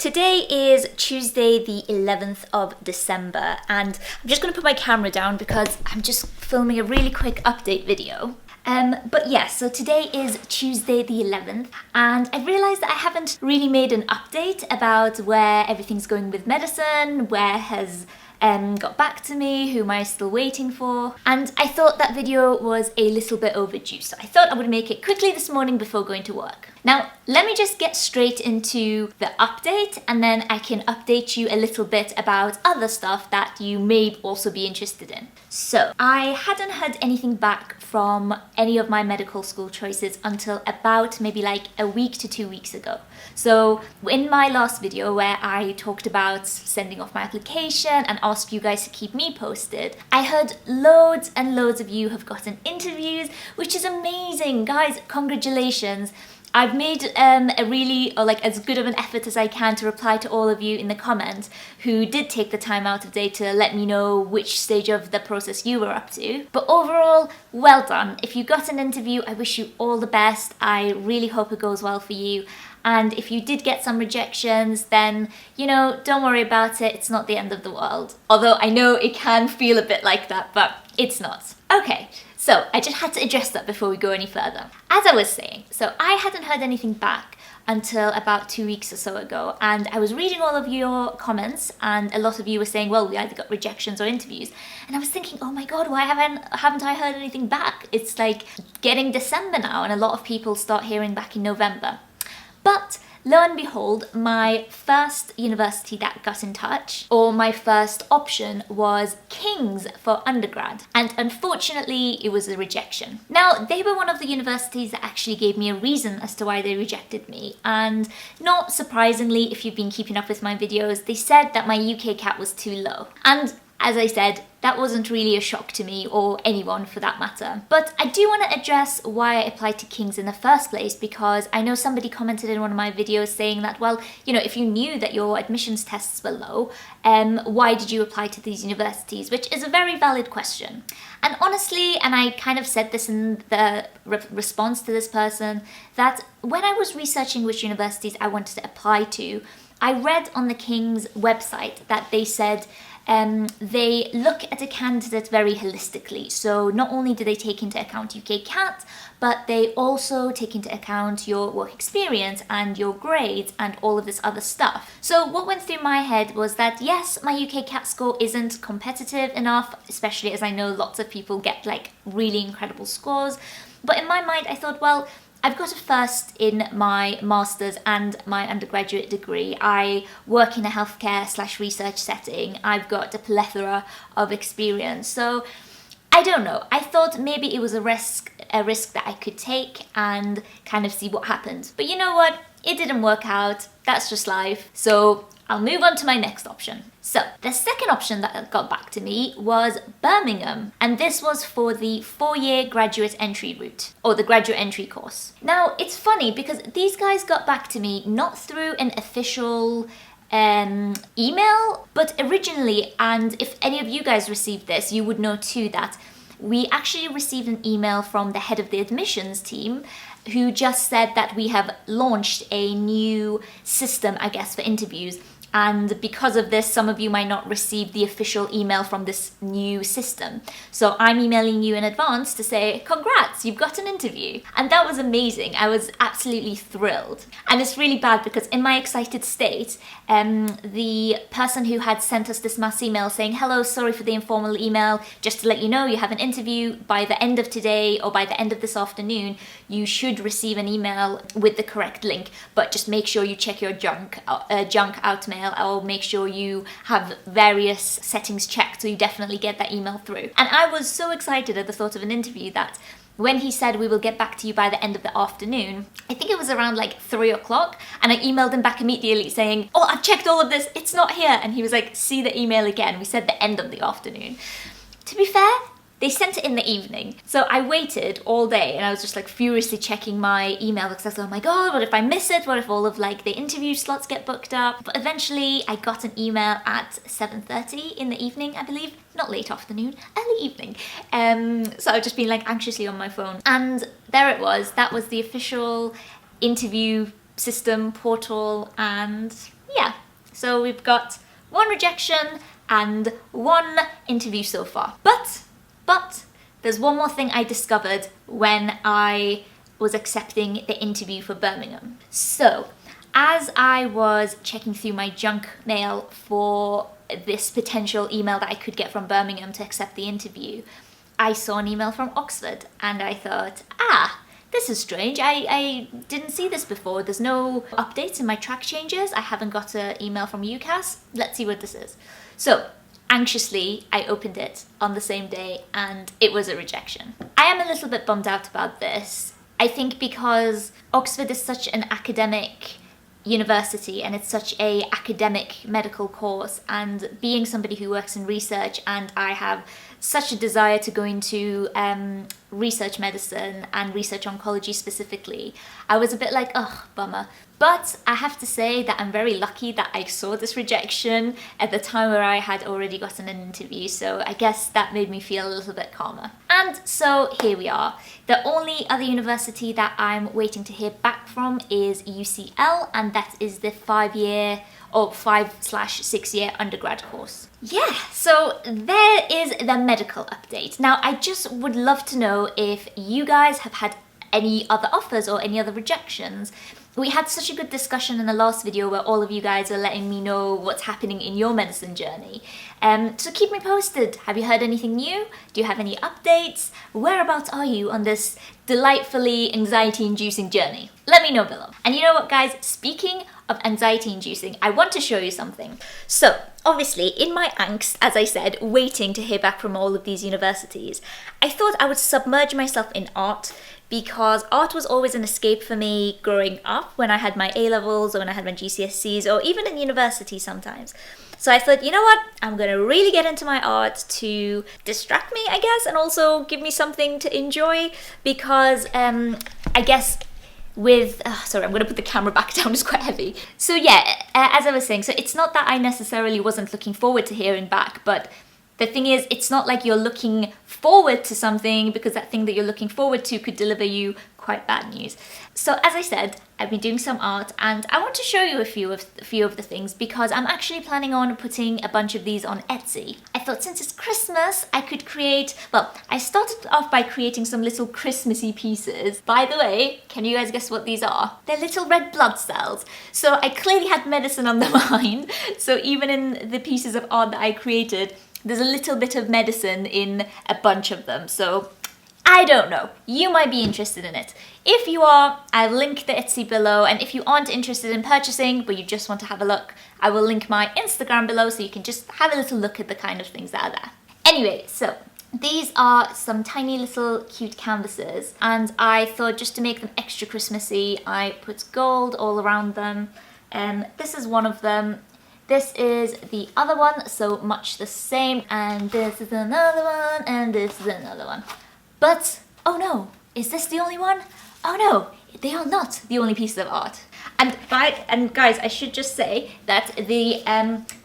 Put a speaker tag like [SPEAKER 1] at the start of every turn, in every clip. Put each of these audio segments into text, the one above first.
[SPEAKER 1] Today is Tuesday the 11th of December and I'm just going to put my camera down because I'm just filming a really quick update video. But yeah, so today is Tuesday the 11th and I realised that I haven't really made an update about where everything's going with medicine, where has got back to me, who am I still waiting for, and I thought that video was a little bit overdue, so I thought I would make it quickly this morning before going to work. Now, let me just get straight into the update and then I can update you a little bit about other stuff that you may also be interested in. So, I hadn't heard anything back from any of my medical school choices until about maybe like a week to 2 weeks ago. So, in my last video where I talked about sending off my application and asked you guys to keep me posted, I heard loads and loads of you have gotten interviews, which is amazing. Guys, congratulations. I've made as good of an effort as I can to reply to all of you in the comments who did take the time out of day to let me know which stage of the process you were up to. But overall, well done. If you got an interview, I wish you all the best. I really hope it goes well for you. And if you did get some rejections, then, don't worry about it. It's not the end of the world. Although I know it can feel a bit like that, but it's not. Okay. So, I just had to address that before we go any further. As I was saying, so I hadn't heard anything back until about 2 weeks or so ago, and I was reading all of your comments, and a lot of you were saying, well, we either got rejections or interviews, and I was thinking, oh my god, why haven't I heard anything back? It's like getting December now, and a lot of people start hearing back in November. But lo and behold, my first university that got in touch, or my first option, was King's for undergrad. And unfortunately, it was a rejection. Now, they were one of the universities that actually gave me a reason as to why they rejected me. And not surprisingly, if you've been keeping up with my videos, they said that my UKCAT was too low. And as I said, that wasn't really a shock to me, or anyone for that matter. But I do want to address why I applied to King's in the first place, because I know somebody commented in one of my videos saying that, well, if you knew that your admissions tests were low, why did you apply to these universities? Which is a very valid question. And honestly, and I kind of said this in the response to this person, that when I was researching which universities I wanted to apply to, I read on the King's website that they said they look at a candidate very holistically. So not only do they take into account UKCAT, but they also take into account your work experience and your grades and all of this other stuff. So what went through my head was that yes, my UKCAT score isn't competitive enough, especially as I know lots of people get like really incredible scores. But in my mind, I thought, well, I've got a first in my master's and my undergraduate degree. I work in a healthcare/research setting. I've got a plethora of experience. So I don't know. I thought maybe it was a risk that I could take and kind of see what happened. But you know what? It didn't work out. That's just life. So I'll move on to my next option. So, the second option that got back to me was Birmingham, and this was for the 4-year graduate entry route, or the graduate entry course. Now, it's funny because these guys got back to me not through an official email, but originally, and if any of you guys received this, you would know too that we actually received an email from the head of the admissions team who just said that we have launched a new system, I guess, for interviews. And because of this, some of you might not receive the official email from this new system. So I'm emailing you in advance to say, congrats, you've got an interview. And that was amazing. I was absolutely thrilled. And it's really bad because in my excited state, the person who had sent us this mass email saying, hello, sorry for the informal email, just to let you know you have an interview by the end of today or by the end of this afternoon, you should receive an email with the correct link, but just make sure you check your junk out mail. I'll make sure you have various settings checked so you definitely get that email through. And I was so excited at the thought of an interview that when he said we will get back to you by the end of the afternoon, I think it was around like 3 o'clock, and I emailed him back immediately saying, oh, I've checked all of this, it's not here. And he was like, see the email again. We said the end of the afternoon. To be fair, they sent it in the evening. So I waited all day and I was just like furiously checking my email because I was like, oh my god, what if I miss it? What if all of like the interview slots get booked up? But eventually I got an email at 7:30 in the evening, I believe. Not late afternoon, early evening. So I've just been like anxiously on my phone. And there it was. That was the official interview system portal, and yeah, so we've got 1 rejection and 1 interview so far. But there's one more thing I discovered when I was accepting the interview for Birmingham. So as I was checking through my junk mail for this potential email that I could get from Birmingham to accept the interview, I saw an email from Oxford and I thought, this is strange. I didn't see this before. There's no updates in my track changes. I haven't got an email from UKCAS. Let's see what this is. So anxiously, I opened it on the same day and it was a rejection. I am a little bit bummed out about this. I think because Oxford is such an academic university and it's such a academic medical course, and being somebody who works in research, and I have such a desire to go into research medicine and research oncology specifically, I was a bit like, bummer. But I have to say that I'm very lucky that I saw this rejection at the time where I had already gotten an interview, so I guess that made me feel a little bit calmer. And so here we are. The only other university that I'm waiting to hear back from is UCL, and that is the 5-year or 5/6-year undergrad course. Yeah, so there is the medical update. Now, I just would love to know if you guys have had any other offers or any other rejections. We had such a good discussion in the last video where all of you guys are letting me know what's happening in your medicine journey. So keep me posted. Have you heard anything new? Do you have any updates? Whereabouts are you on this delightfully anxiety-inducing journey? Let me know below. And you know what, guys? Speaking of anxiety-inducing, I want to show you something. So, obviously, in my angst, as I said, waiting to hear back from all of these universities, I thought I would submerge myself in art, because art was always an escape for me growing up when I had my A-levels or when I had my GCSEs or even in university sometimes. So I thought, you know what, I'm going to really get into my art to distract me, I guess, and also give me something to enjoy, because I guess with, sorry, I'm going to put the camera back down, it's quite heavy. So yeah, as I was saying, so it's not that I necessarily wasn't looking forward to hearing back, but the thing is, it's not like you're looking forward to something, because that thing that you're looking forward to could deliver you quite bad news. So as I said, I've been doing some art and I want to show you a few of the things, because I'm actually planning on putting a bunch of these on Etsy. I thought since it's Christmas, I could create, well, I started off by creating some little Christmassy pieces. By the way, can you guys guess what these are? They're little red blood cells. So I clearly had medicine on the mind. So even in the pieces of art that I created, there's a little bit of medicine in a bunch of them, so I don't know. You might be interested in it. If you are, I'll link the Etsy below, and if you aren't interested in purchasing, but you just want to have a look, I will link my Instagram below so you can just have a little look at the kind of things that are there. Anyway, so these are some tiny little cute canvases, and I thought just to make them extra Christmassy, I put gold all around them. This is one of them. This is the other one, so much the same, and this is another one, and this is another one. But, oh no, is this the only one? Oh no, they are not the only pieces of art. And guys, I should just say that the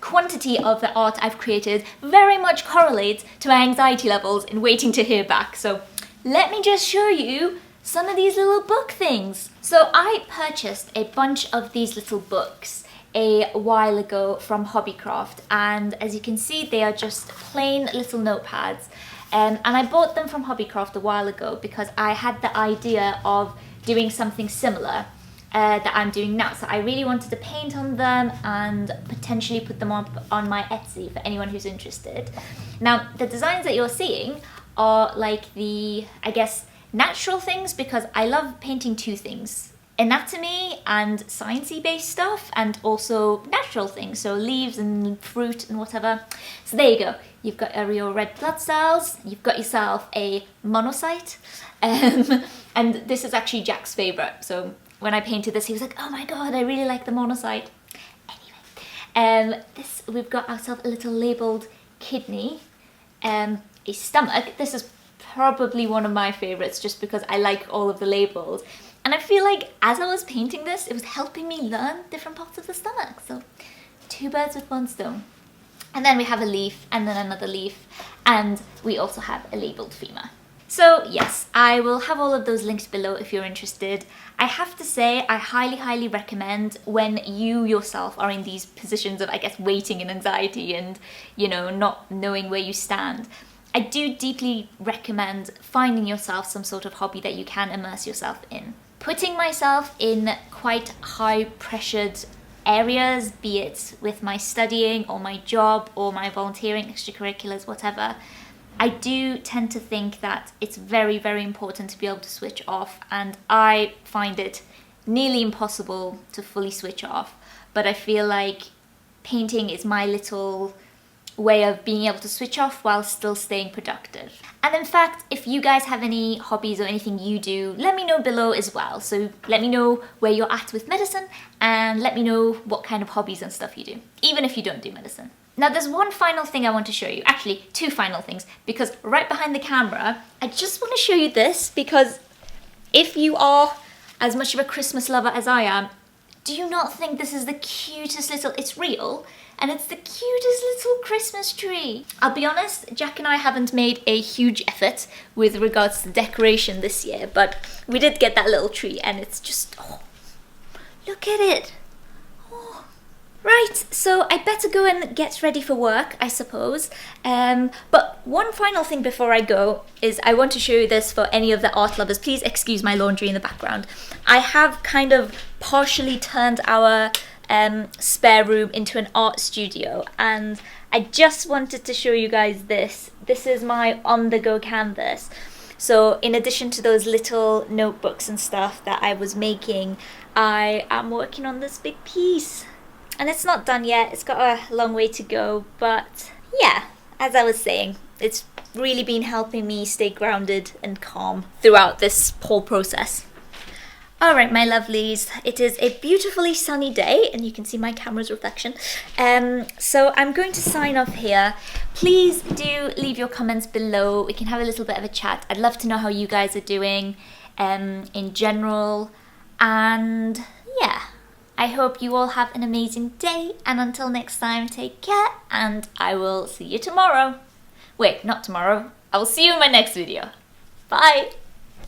[SPEAKER 1] quantity of the art I've created very much correlates to my anxiety levels in waiting to hear back. So let me just show you some of these little book things. So I purchased a bunch of these little books a while ago from Hobbycraft, and as you can see, they are just plain little notepads, and I bought them from Hobbycraft a while ago because I had the idea of doing something similar that I'm doing now. So I really wanted to paint on them and potentially put them up on my Etsy for anyone who's interested. Now, the designs that you're seeing are like the, I guess, natural things, because I love painting two things: anatomy and sciencey based stuff, and also natural things, so leaves and fruit and whatever. So there you go. You've got your red blood cells, you've got yourself a monocyte, and this is actually Jack's favourite. So when I painted this, he was like, oh my god, I really like the monocyte. Anyway, this, we've got ourselves a little labelled kidney, a stomach. This is probably one of my favourites just because I like all of the labels. And I feel like as I was painting this, it was helping me learn different parts of the stomach. So 2 birds with 1 stone. And then we have a leaf, and then another leaf, and we also have a labelled femur. So yes, I will have all of those links below if you're interested. I have to say, I highly recommend when you yourself are in these positions of, I guess, waiting and anxiety and, you know, not knowing where you stand. I do deeply recommend finding yourself some sort of hobby that you can immerse yourself in. Putting myself in quite high pressured areas, be it with my studying or my job or my volunteering, extracurriculars, whatever, I do tend to think that it's very important to be able to switch off, and I find it nearly impossible to fully switch off, but I feel like painting is my little way of being able to switch off while still staying productive. And in fact, if you guys have any hobbies or anything you do, let me know below as well. So let me know where you're at with medicine, and let me know what kind of hobbies and stuff you do, even if you don't do medicine. Now there's one final thing I want to show you, actually two final things, because right behind the camera, I just want to show you this, because if you are as much of a Christmas lover as I am, do you not think this is the cutest little, it's real, and it's the cutest little Christmas tree? I'll be honest, Jack and I haven't made a huge effort with regards to decoration this year, but we did get that little tree, and it's just, oh, look at it. Oh. Right, so I better go and get ready for work, I suppose. But one final thing before I go is I want to show you this for any of the art lovers. Please excuse my laundry in the background. I have kind of partially turned our spare room into an art studio, and I just wanted to show you guys this. This is my on-the-go canvas. So in addition to those little notebooks and stuff that I was making, I am working on this big piece. And it's not done yet, it's got a long way to go, but yeah, as I was saying, it's really been helping me stay grounded and calm throughout this whole process. Alright my lovelies, it is a beautifully sunny day, and you can see my camera's reflection, so I'm going to sign off here. Please do leave your comments below, we can have a little bit of a chat. I'd love to know how you guys are doing in general, and yeah. I hope you all have an amazing day, and until next time, take care, and I will see you tomorrow. Wait, not tomorrow. I will see you in my next video. Bye!